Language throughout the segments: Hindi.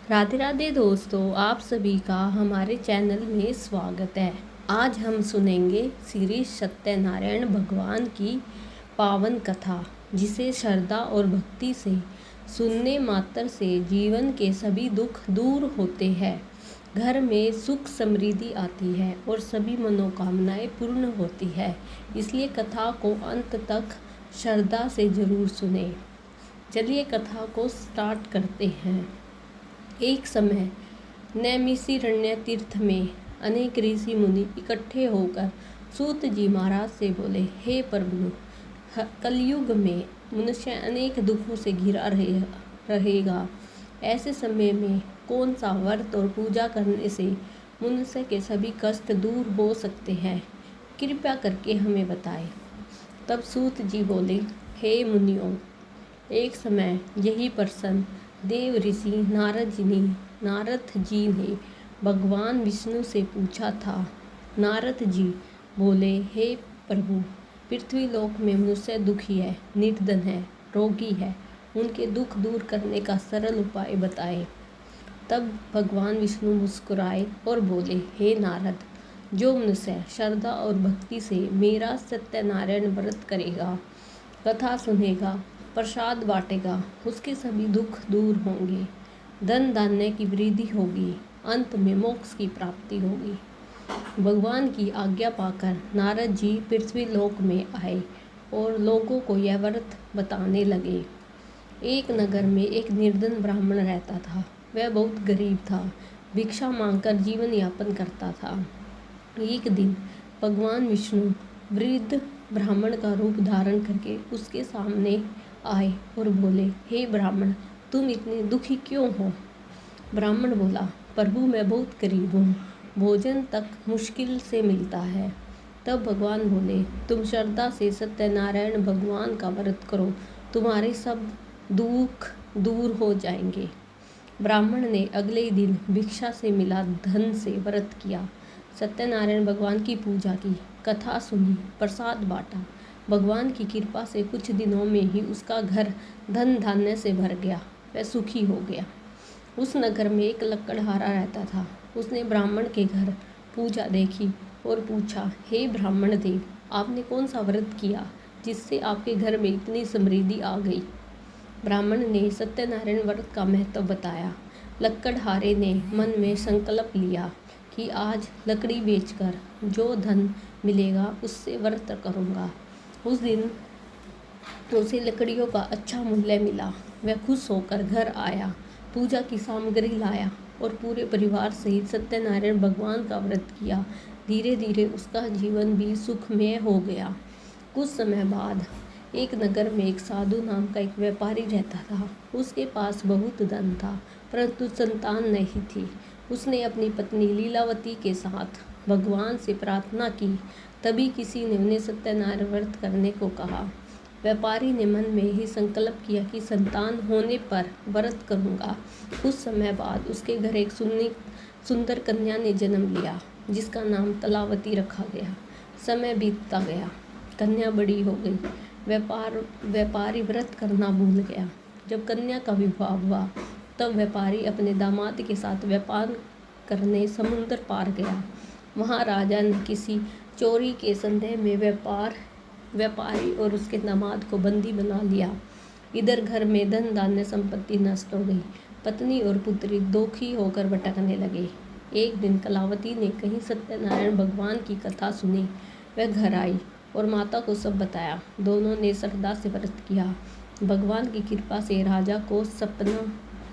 राधे राधे दोस्तों, आप सभी का हमारे चैनल में स्वागत है। आज हम सुनेंगे श्री सत्यनारायण भगवान की पावन कथा, जिसे श्रद्धा और भक्ति से सुनने मात्र से जीवन के सभी दुख दूर होते हैं, घर में सुख समृद्धि आती है और सभी मनोकामनाएं पूर्ण होती है। इसलिए कथा को अंत तक श्रद्धा से जरूर सुने। चलिए कथा को स्टार्ट करते हैं। एक समय नैमिषारण्य तीर्थ में अनेक ऋषि मुनि इकट्ठे होकर सूत जी महाराज से बोले, हे प्रभु, कलयुग में मनुष्य अनेक दुखों से घिरा रहेगा। ऐसे समय में कौन सा व्रत और पूजा करने से मनुष्य के सभी कष्ट दूर हो सकते हैं? कृपया करके हमें बताएं। तब सूत जी बोले, हे मुनियों, एक समय यही प्रश्न देव ऋषि नारद जी ने भगवान विष्णु से पूछा था। नारद जी बोले, हे प्रभु, पृथ्वी लोक में मनुष्य दुखी है, निर्धन है, रोगी है, उनके दुख दूर करने का सरल उपाय बताए। तब भगवान विष्णु मुस्कुराए और बोले, हे नारद, जो मनुष्य श्रद्धा और भक्ति से मेरा सत्यनारायण व्रत करेगा, कथा सुनेगा, प्रसाद बांटेगा, उसके सभी दुख दूर होंगे, धन धान्य की वृद्धि होगी, अंत में मोक्ष की प्राप्ति होगी। भगवान की आज्ञा पाकर नारद जी पृथ्वी लोक में आए और लोगों को यह व्रत बताने लगे। एक नगर में एक निर्धन ब्राह्मण रहता था। वह बहुत गरीब था, भिक्षा मांगकर जीवन यापन करता था। एक दिन भगवान विष्णु वृद्ध ब्राह्मण का रूप धारण करके उसके सामने आए और बोले, हे ब्राह्मण, तुम इतने दुखी क्यों हो? ब्राह्मण बोला, प्रभु, मैं बहुत गरीब हूँ, भोजन तक मुश्किल से मिलता है। तब भगवान बोले, तुम श्रद्धा से सत्यनारायण भगवान का व्रत करो, तुम्हारे सब दुख दूर हो जाएंगे। ब्राह्मण ने अगले ही दिन भिक्षा से मिला धन से व्रत किया, सत्यनारायण भगवान की पूजा की, कथा सुनी, प्रसाद बांटा। भगवान की कृपा से कुछ दिनों में ही उसका घर धन धान्य से भर गया, वह सुखी हो गया। उस नगर में एक लकड़हारा रहता था। उसने ब्राह्मण के घर पूजा देखी और पूछा, हे ब्राह्मण देव, आपने कौन सा व्रत किया जिससे आपके घर में इतनी समृद्धि आ गई? ब्राह्मण ने सत्यनारायण व्रत का महत्व बताया। लकड़हारे ने मन में संकल्प लिया कि आज लकड़ी बेचकर जो धन मिलेगा उससे व्रत करूँगा। उस दिन उसे लकड़ियों का अच्छा मूल्य मिला। वह खुश होकर घर आया, पूजा की सामग्री लाया और पूरे परिवार सहित सत्यनारायण भगवान का व्रत किया। धीरे धीरे उसका जीवन भी सुखमय हो गया। कुछ समय बाद एक नगर में एक साधु नाम का एक व्यापारी रहता था। उसके पास बहुत धन था, परंतु संतान नहीं थी। उसने अपनी पत्नी लीलावती के साथ भगवान से प्रार्थना की। तभी किसी ने उन्हें सत्यनारायण व्रत करने को कहा। व्यापारी ने मन में ही संकल्प किया कि संतान होने पर व्रत करूंगा। कुछ समय बाद उसके घर एक सुंदर कन्या ने जन्म लिया, जिसका नाम कलावती रखा गया। समय बीतता गया, कन्या बड़ी हो गई। व्यापारी व्रत करना भूल गया। जब कन्या का विवाह हुआ तब व्यापारी अपने दामाद के साथ व्यापार करने समुद्र पार गया। वहाँ राजा ने किसी चोरी के संदेह में व्यापारी और उसके दामाद को बंदी बना लिया। इधर घर में धन धान्य संपत्ति नष्ट हो गई। पत्नी और पुत्री दुखी होकर भटकने लगे। एक दिन कलावती ने कहीं सत्यनारायण भगवान की कथा सुनी। वह घर आई और माता को सब बताया। दोनों ने श्रद्धा से व्रत किया। भगवान की कृपा से राजा को सपना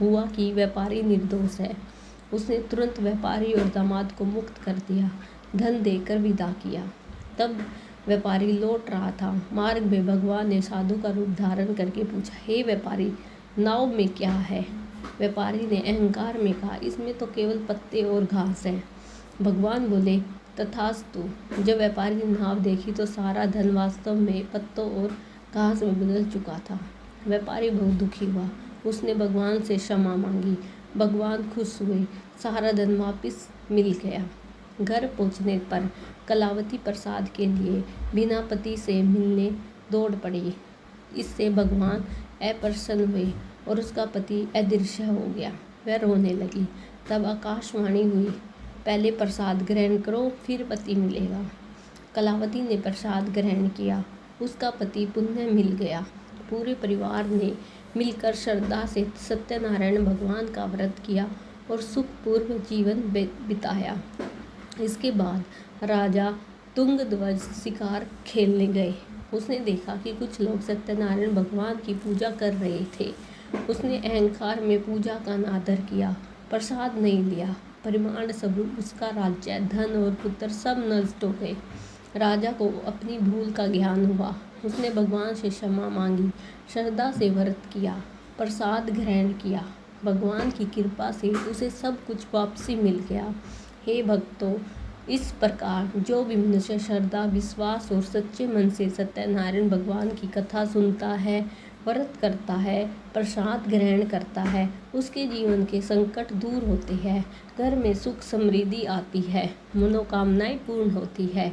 हुआ कि व्यापारी निर्दोष है। उसने तुरंत व्यापारी और दामाद को मुक्त कर दिया, धन देकर विदा किया। तब व्यापारी लौट रहा था। मार्ग में भगवान ने साधु का रूप धारण करके पूछा, हे व्यापारी, नाव में क्या है? व्यापारी ने अहंकार में कहा, इसमें तो केवल पत्ते और घास है। भगवान बोले, तथास्तु। जब व्यापारी ने नाव देखी तो सारा धन वास्तव में पत्तों और घास में बदल चुका था। व्यापारी बहुत दुखी हुआ। उसने भगवान से क्षमा मांगी। भगवान खुश हुए, सारा धन वापस मिल गया। घर पहुंचने पर कलावती प्रसाद के लिए बिना पति से मिलने दौड़ पड़ी। इससे भगवान अप्रसन्न हुए और उसका पति अदृश्य हो गया। वह रोने लगी। तब आकाशवाणी हुई, पहले प्रसाद ग्रहण करो, फिर पति मिलेगा। कलावती ने प्रसाद ग्रहण किया। उसका पति पुनः मिल गया। पूरे परिवार ने मिलकर श्रद्धा से सत्यनारायण भगवान का व्रत किया और सुखपूर्व जीवन बिताया। इसके बाद राजा तुंगध्वज शिकार खेलने गए। उसने देखा कि कुछ लोग सत्यनारायण भगवान की पूजा कर रहे थे। उसने अहंकार में पूजा का अनादर किया, प्रसाद नहीं लिया। परिमाण स्वरूप उसका राज्य, धन और पुत्र सब नष्ट हो गए। राजा को अपनी भूल का ज्ञान हुआ। उसने भगवान से क्षमा मांगी, श्रद्धा से व्रत किया, प्रसाद ग्रहण किया। भगवान की कृपा से उसे सब कुछ वापसी मिल गया। हे भक्तों, इस प्रकार जो भी मनुष्य श्रद्धा, विश्वास और सच्चे मन से सत्यनारायण भगवान की कथा सुनता है, व्रत करता है, प्रसाद ग्रहण करता है, उसके जीवन के संकट दूर होते हैं, घर में सुख समृद्धि आती है, मनोकामनाएं पूर्ण होती है।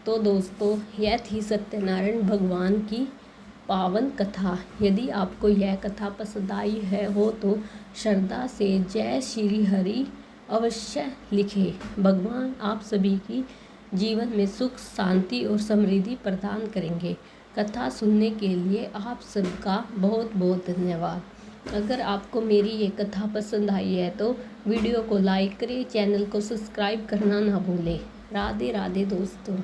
तो दोस्तों, यह थी सत्यनारायण भगवान की पावन कथा। यदि आपको यह कथा पसंद आई हो तो श्रद्धा से जय श्री हरि अवश्य लिखें। भगवान आप सभी की जीवन में सुख, शांति और समृद्धि प्रदान करेंगे। कथा सुनने के लिए आप सबका बहुत बहुत धन्यवाद। अगर आपको मेरी ये कथा पसंद आई है तो वीडियो को लाइक करें, चैनल को सब्सक्राइब करना ना भूलें। राधे राधे दोस्तों।